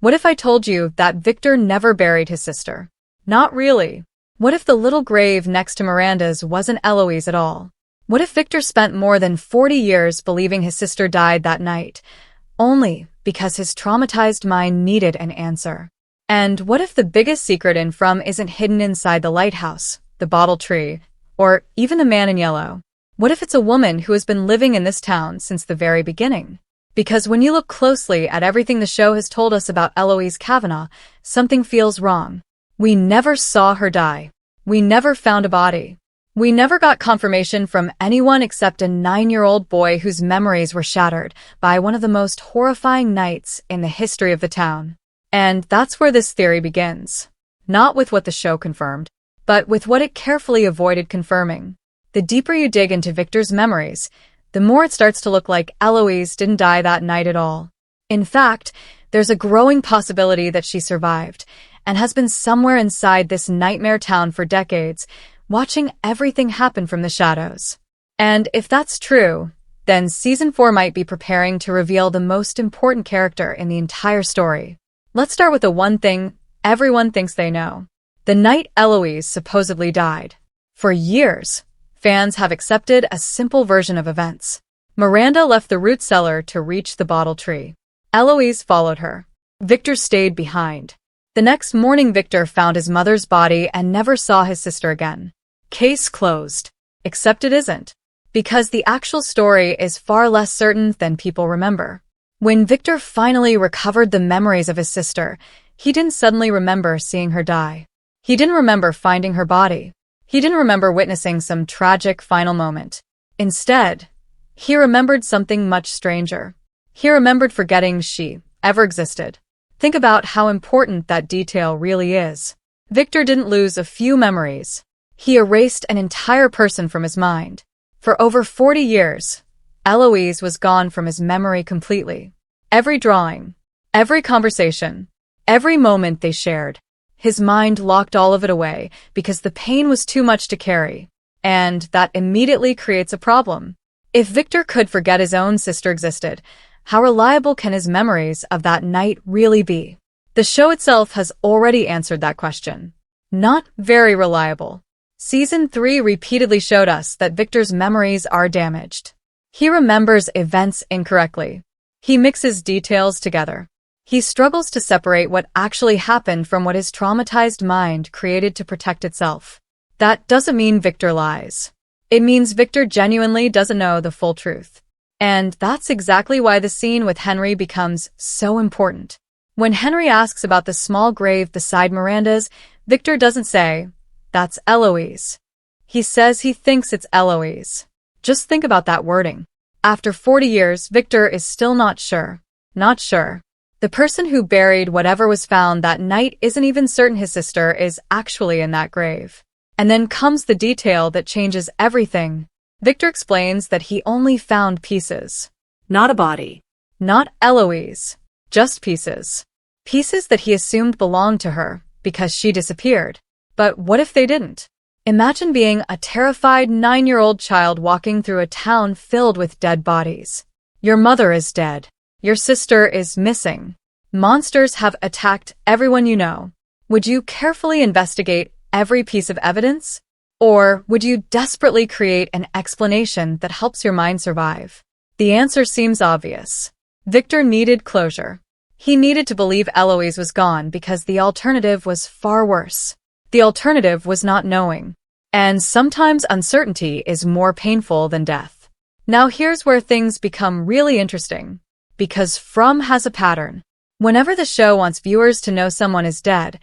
What if I told you that Victor never buried his sister? Not really. What if the little grave next to Miranda's wasn't Eloise at all? What if Victor spent more than 40 years believing his sister died that night, only because his traumatized mind needed an answer? And what if the biggest secret in From isn't hidden inside the lighthouse, the bottle tree, or even the man in yellow? What if it's a woman who has been living in this town since the very beginning? Because when you look closely at everything the show has told us about Eloise Kavanaugh, something feels wrong. We never saw her die. We never found a body. We never got confirmation from anyone except a 9-year-old boy whose memories were shattered by one of the most horrifying nights in the history of the town. And that's where this theory begins. Not with what the show confirmed, but with what it carefully avoided confirming. The deeper you dig into Victor's memories, the more it starts to look like Eloise didn't die that night at all. In fact, there's a growing possibility that she survived and has been somewhere inside this nightmare town for decades, watching everything happen from the shadows. And if that's true, then Season 4 might be preparing to reveal the most important character in the entire story. Let's start with the one thing everyone thinks they know. The night Eloise supposedly died. For years, fans have accepted a simple version of events. Miranda left the root cellar to reach the bottle tree. Eloise followed her. Victor stayed behind. The next morning, Victor found his mother's body and never saw his sister again. Case closed. Except it isn't. Because the actual story is far less certain than people remember. When Victor finally recovered the memories of his sister, he didn't suddenly remember seeing her die. He didn't remember finding her body. He didn't remember witnessing some tragic final moment. Instead, he remembered something much stranger. He remembered forgetting she ever existed. Think about how important that detail really is. Victor didn't lose a few memories. He erased an entire person from his mind. For over 40 years, Eloise was gone from his memory completely. Every drawing, every conversation, every moment they shared. His mind locked all of it away because the pain was too much to carry. And that immediately creates a problem. If Victor could forget his own sister existed, how reliable can his memories of that night really be? The show itself has already answered that question. Not very reliable. Season 3 repeatedly showed us that Victor's memories are damaged. He remembers events incorrectly. He mixes details together. He struggles to separate what actually happened from what his traumatized mind created to protect itself. That doesn't mean Victor lies. It means Victor genuinely doesn't know the full truth. And that's exactly why the scene with Henry becomes so important. When Henry asks about the small grave beside Miranda's, Victor doesn't say, "That's Eloise." He says he thinks it's Eloise. Just think about that wording. After 40 years, Victor is still not sure. Not sure. The person who buried whatever was found that night isn't even certain his sister is actually in that grave. And then comes the detail that changes everything. Victor explains that he only found pieces. Not a body. Not Eloise. Just pieces. Pieces that he assumed belonged to her because she disappeared. But what if they didn't? Imagine being a terrified 9-year-old child walking through a town filled with dead bodies. Your mother is dead. Your sister is missing. Monsters have attacked everyone you know. Would you carefully investigate every piece of evidence? Or would you desperately create an explanation that helps your mind survive? The answer seems obvious. Victor needed closure. He needed to believe Eloise was gone because the alternative was far worse. The alternative was not knowing. And sometimes uncertainty is more painful than death. Now here's where things become really interesting. Because From has a pattern. Whenever the show wants viewers to know someone is dead,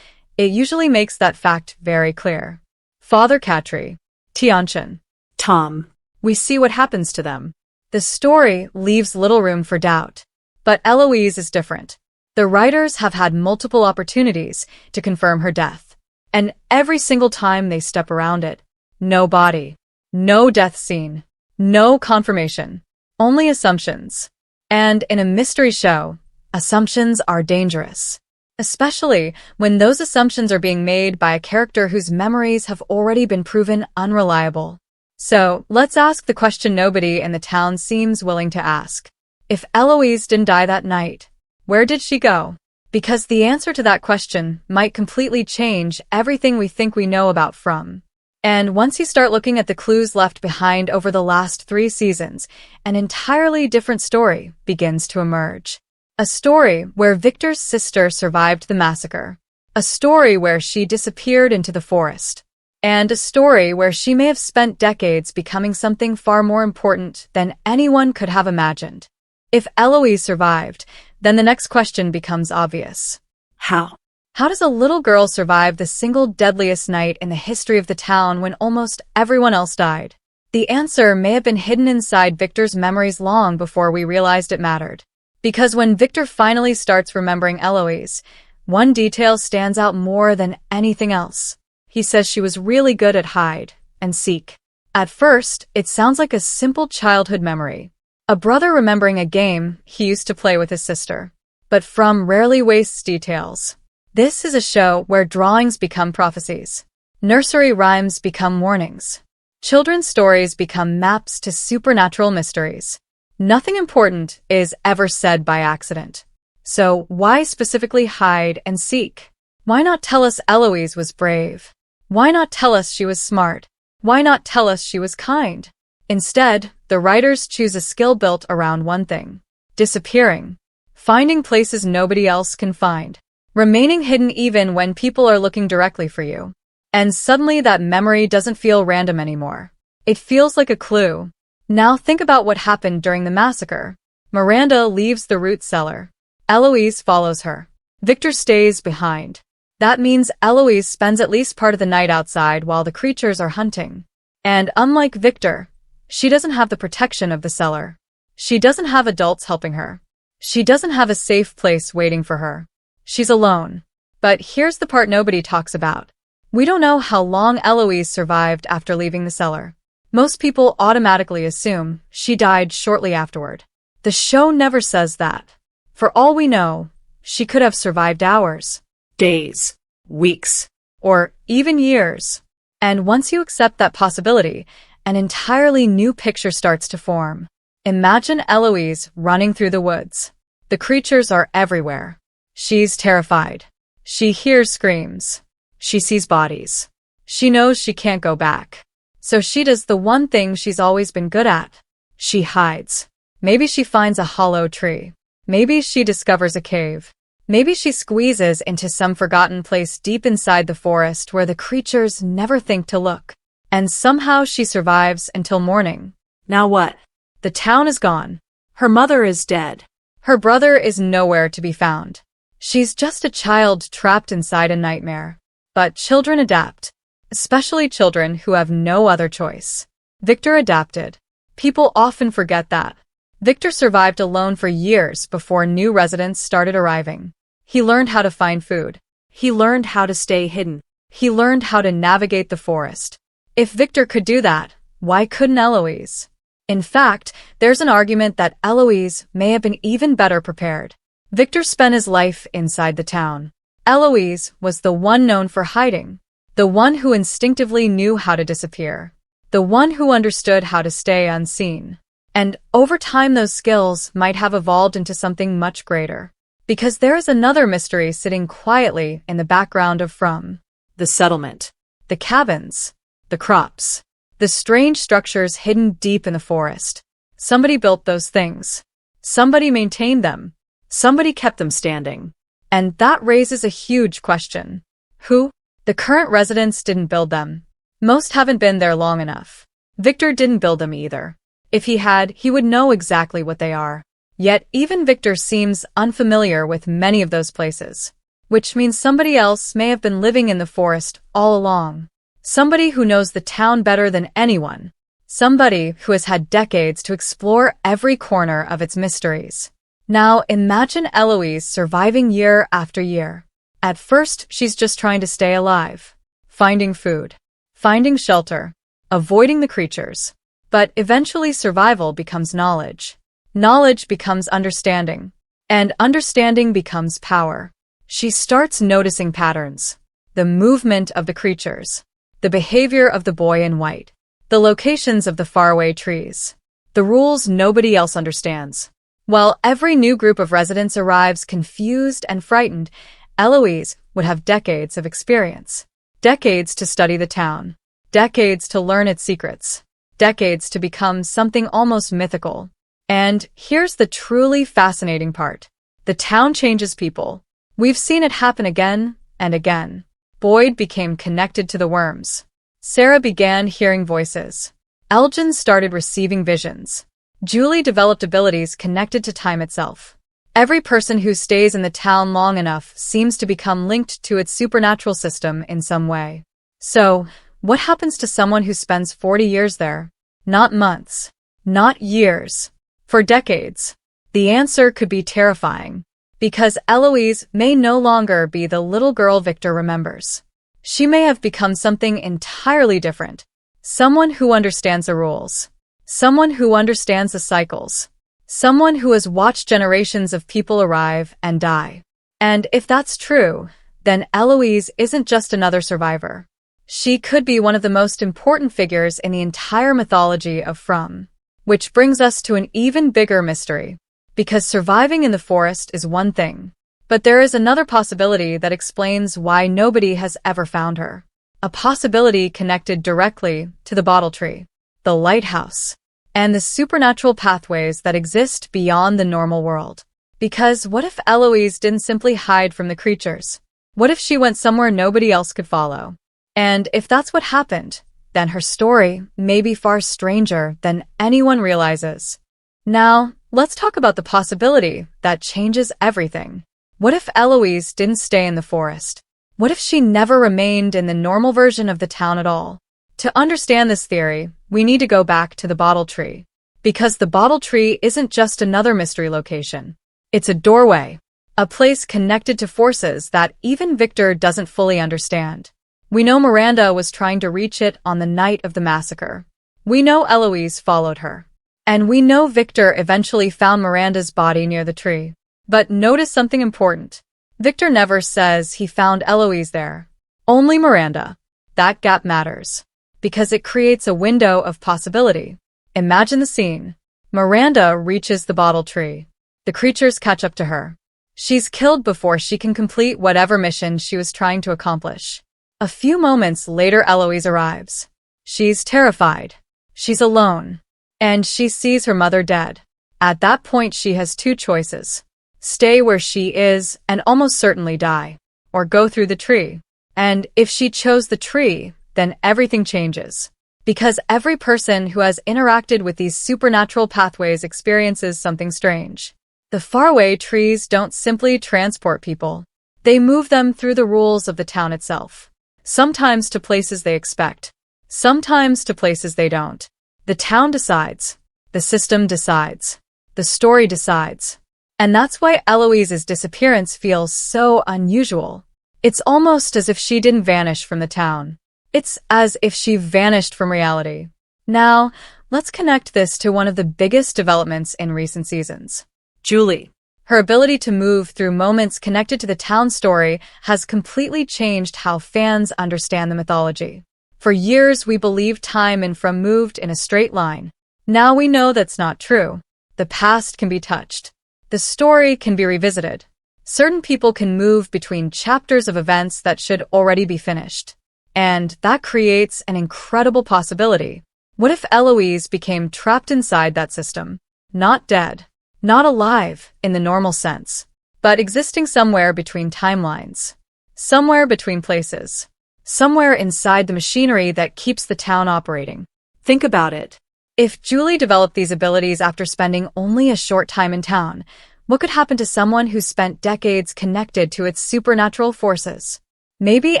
it usually makes that fact very clear. Father Katri, Tianchen, Tom. We see what happens to them. The story leaves little room for doubt. But Eloise is different. The writers have had multiple opportunities to confirm her death. And every single time they step around it, no body, no death scene, no confirmation, only assumptions. And in a mystery show, assumptions are dangerous. Especially when those assumptions are being made by a character whose memories have already been proven unreliable. So, let's ask the question nobody in the town seems willing to ask. If Eloise didn't die that night, where did she go? Because the answer to that question might completely change everything we think we know about From. And once you start looking at the clues left behind over the last 3 seasons, an entirely different story begins to emerge. A story where Victor's sister survived the massacre. A story where she disappeared into the forest. And a story where she may have spent decades becoming something far more important than anyone could have imagined. If Eloise survived, then the next question becomes obvious. How? How does a little girl survive the single deadliest night in the history of the town when almost everyone else died? The answer may have been hidden inside Victor's memories long before we realized it mattered. Because when Victor finally starts remembering Eloise, one detail stands out more than anything else. He says she was really good at hide and seek. At first, it sounds like a simple childhood memory. A brother remembering a game he used to play with his sister. But From rarely wastes details. This is a show where drawings become prophecies. Nursery rhymes become warnings. Children's stories become maps to supernatural mysteries. Nothing important is ever said by accident. So why specifically hide and seek? Why not tell us Eloise was brave? Why not tell us she was smart? Why not tell us she was kind? Instead, the writers choose a skill built around one thing: disappearing. Finding places nobody else can find. Remaining hidden even when people are looking directly for you. And suddenly that memory doesn't feel random anymore. It feels like a clue. Now think about what happened during the massacre. Miranda leaves the root cellar. Eloise follows her. Victor stays behind. That means Eloise spends at least part of the night outside while the creatures are hunting. And unlike Victor, she doesn't have the protection of the cellar. She doesn't have adults helping her. She doesn't have a safe place waiting for her. She's alone. But here's the part nobody talks about. We don't know how long Eloise survived after leaving the cellar. Most people automatically assume she died shortly afterward. The show never says that. For all we know, she could have survived hours, Days, weeks, or even years. And once you accept that possibility, an entirely new picture starts to form. Imagine Eloise running through the woods. The creatures are everywhere. She's terrified. She hears screams. She sees bodies. She knows she can't go back. So she does the one thing she's always been good at. She hides. Maybe she finds a hollow tree. Maybe she discovers a cave. Maybe she squeezes into some forgotten place deep inside the forest where the creatures never think to look. And somehow she survives until morning. Now what? The town is gone. Her mother is dead. Her brother is nowhere to be found. She's just a child trapped inside a nightmare. But children adapt. Especially children who have no other choice. Victor adapted. People often forget that. Victor survived alone for years before new residents started arriving. He learned how to find food. He learned how to stay hidden. He learned how to navigate the forest. If Victor could do that, why couldn't Eloise? In fact, there's an argument that Eloise may have been even better prepared. Victor spent his life inside the town. Eloise was the one known for hiding. The one who instinctively knew how to disappear. The one who understood how to stay unseen. And over time those skills might have evolved into something much greater. Because there is another mystery sitting quietly in the background of From. The settlement. The cabins. The crops. The strange structures hidden deep in the forest. Somebody built those things. Somebody maintained them. Somebody kept them standing. And that raises a huge question. Who? The current residents didn't build them. Most haven't been there long enough. Victor didn't build them either. If he had, he would know exactly what they are. Yet even Victor seems unfamiliar with many of those places. Which means somebody else may have been living in the forest all along. Somebody who knows the town better than anyone. Somebody who has had decades to explore every corner of its mysteries. Now imagine Eloise surviving year after year. At first, she's just trying to stay alive. Finding food. Finding shelter. Avoiding the creatures. But eventually survival becomes knowledge. Knowledge becomes understanding. And understanding becomes power. She starts noticing patterns. The movement of the creatures. The behavior of the boy in white. The locations of the faraway trees. The rules nobody else understands. While every new group of residents arrives confused and frightened, Eloise would have decades of experience. Decades to study the town. Decades to learn its secrets. Decades to become something almost mythical. And here's the truly fascinating part. The town changes people. We've seen it happen again and again. Boyd became connected to the worms. Sarah began hearing voices. Elgin started receiving visions. Julie developed abilities connected to time itself. Every person who stays in the town long enough seems to become linked to its supernatural system in some way. So, what happens to someone who spends 40 years there? Not months. Not years. For decades. The answer could be terrifying. Because Eloise may no longer be the little girl Victor remembers. She may have become something entirely different. Someone who understands the rules. Someone who understands the cycles. Someone who has watched generations of people arrive and die. And if that's true, then Eloise isn't just another survivor. She could be one of the most important figures in the entire mythology of From. Which brings us to an even bigger mystery. Because surviving in the forest is one thing. But there is another possibility that explains why nobody has ever found her. A possibility connected directly to the bottle tree, the lighthouse, and the supernatural pathways that exist beyond the normal world. Because what if Eloise didn't simply hide from the creatures? What if she went somewhere nobody else could follow? And if that's what happened, then her story may be far stranger than anyone realizes. Now, let's talk about the possibility that changes everything. What if Eloise didn't stay in the forest? What if she never remained in the normal version of the town at all? To understand this theory, we need to go back to the bottle tree. Because the bottle tree isn't just another mystery location. It's a doorway. A place connected to forces that even Victor doesn't fully understand. We know Miranda was trying to reach it on the night of the massacre. We know Eloise followed her. And we know Victor eventually found Miranda's body near the tree. But notice something important. Victor never says he found Eloise there. Only Miranda. That gap matters. Because it creates a window of possibility. Imagine the scene. Miranda reaches the bottle tree. The creatures catch up to her. She's killed before she can complete whatever mission she was trying to accomplish. A few moments later, Eloise arrives. She's terrified. She's alone. And she sees her mother dead. At that point, she has two choices. Stay where she is and almost certainly die. Or go through the tree. And if she chose the tree, then everything changes. Because every person who has interacted with these supernatural pathways experiences something strange. The faraway trees don't simply transport people. They move them through the rules of the town itself. Sometimes to places they expect. Sometimes to places they don't. The town decides. The system decides. The story decides. And that's why Eloise's disappearance feels so unusual. It's almost as if she didn't vanish from the town. It's as if she vanished from reality. Now, let's connect this to one of the biggest developments in recent seasons. Julie. Her ability to move through moments connected to the town story has completely changed how fans understand the mythology. For years, we believed time and From moved in a straight line. Now we know that's not true. The past can be touched. The story can be revisited. Certain people can move between chapters of events that should already be finished. And that creates an incredible possibility. What if Eloise became trapped inside that system? Not dead. Not alive, in the normal sense. But existing somewhere between timelines. Somewhere between places. Somewhere inside the machinery that keeps the town operating. Think about it. If Julie developed these abilities after spending only a short time in town, what could happen to someone who spent decades connected to its supernatural forces? Maybe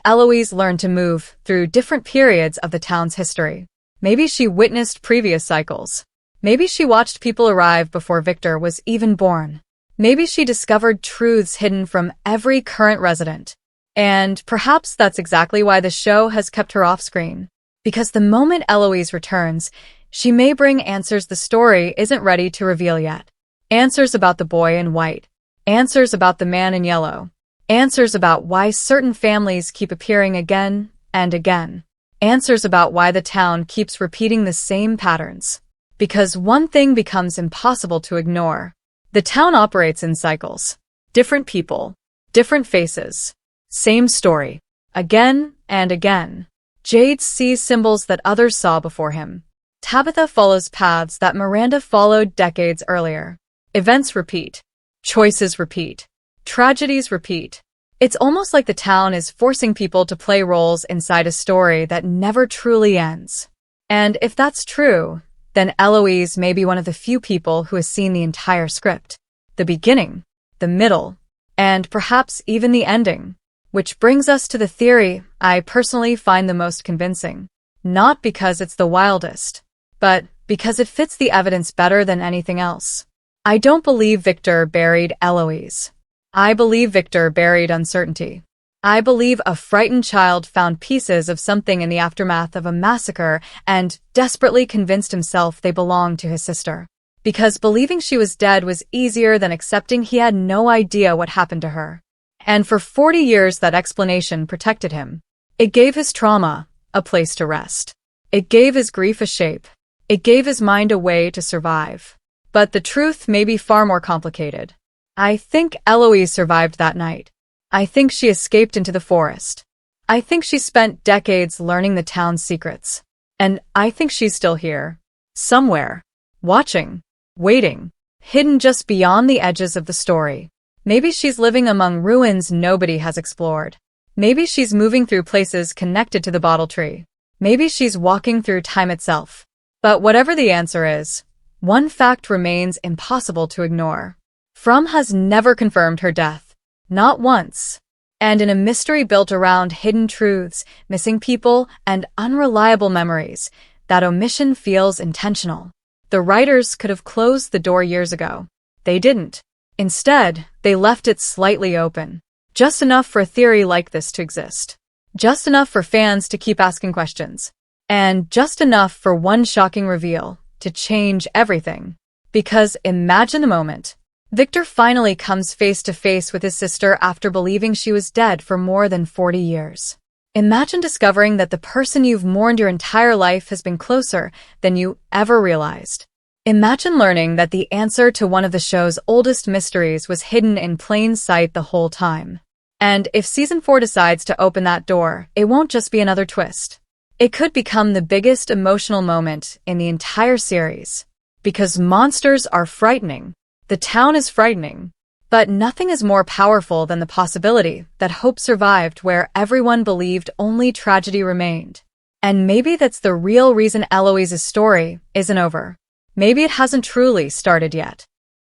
Eloise learned to move through different periods of the town's history. Maybe she witnessed previous cycles. Maybe she watched people arrive before Victor was even born. Maybe she discovered truths hidden from every current resident. And perhaps that's exactly why the show has kept her off-screen. Because the moment Eloise returns, she may bring answers the story isn't ready to reveal yet. Answers about the boy in white. Answers about the man in yellow. Answers about why certain families keep appearing again and again. Answers about why the town keeps repeating the same patterns. Because one thing becomes impossible to ignore. The town operates in cycles. Different people, different faces. Same story. Again and again. Jade sees symbols that others saw before him. Tabitha follows paths that Miranda followed decades earlier. Events repeat. Choices repeat. Tragedies repeat. It's almost like the town is forcing people to play roles inside a story that never truly ends. And if that's true, then Eloise may be one of the few people who has seen the entire script. The beginning, the middle, and perhaps even the ending. Which brings us to the theory I personally find the most convincing. Not because it's the wildest, but because it fits the evidence better than anything else. I don't believe Victor buried Eloise. I believe Victor buried uncertainty. I believe a frightened child found pieces of something in the aftermath of a massacre and desperately convinced himself they belonged to his sister. Because believing she was dead was easier than accepting he had no idea what happened to her. And for 40 years that explanation protected him. It gave his trauma a place to rest. It gave his grief a shape. It gave his mind a way to survive. But the truth may be far more complicated. I think Eloise survived that night. I think she escaped into the forest. I think she spent decades learning the town's secrets. And I think she's still here. Somewhere. Watching. Waiting. Hidden just beyond the edges of the story. Maybe she's living among ruins nobody has explored. Maybe she's moving through places connected to the bottle tree. Maybe she's walking through time itself. But whatever the answer is, one fact remains impossible to ignore. Fromm has never confirmed her death. Not once. And in a mystery built around hidden truths, missing people, and unreliable memories, that omission feels intentional. The writers could have closed the door years ago. They didn't. Instead, they left it slightly open. Just enough for a theory like this to exist. Just enough for fans to keep asking questions. And just enough for one shocking reveal to change everything. Because imagine the moment. Victor finally comes face to face with his sister after believing she was dead for more than 40 years. Imagine discovering that the person you've mourned your entire life has been closer than you ever realized. Imagine learning that the answer to one of the show's oldest mysteries was hidden in plain sight the whole time. And if Season 4 decides to open that door, it won't just be another twist. It could become the biggest emotional moment in the entire series. Because monsters are frightening. The town is frightening. But nothing is more powerful than the possibility that hope survived where everyone believed only tragedy remained. And maybe that's the real reason Eloise's story isn't over. Maybe it hasn't truly started yet.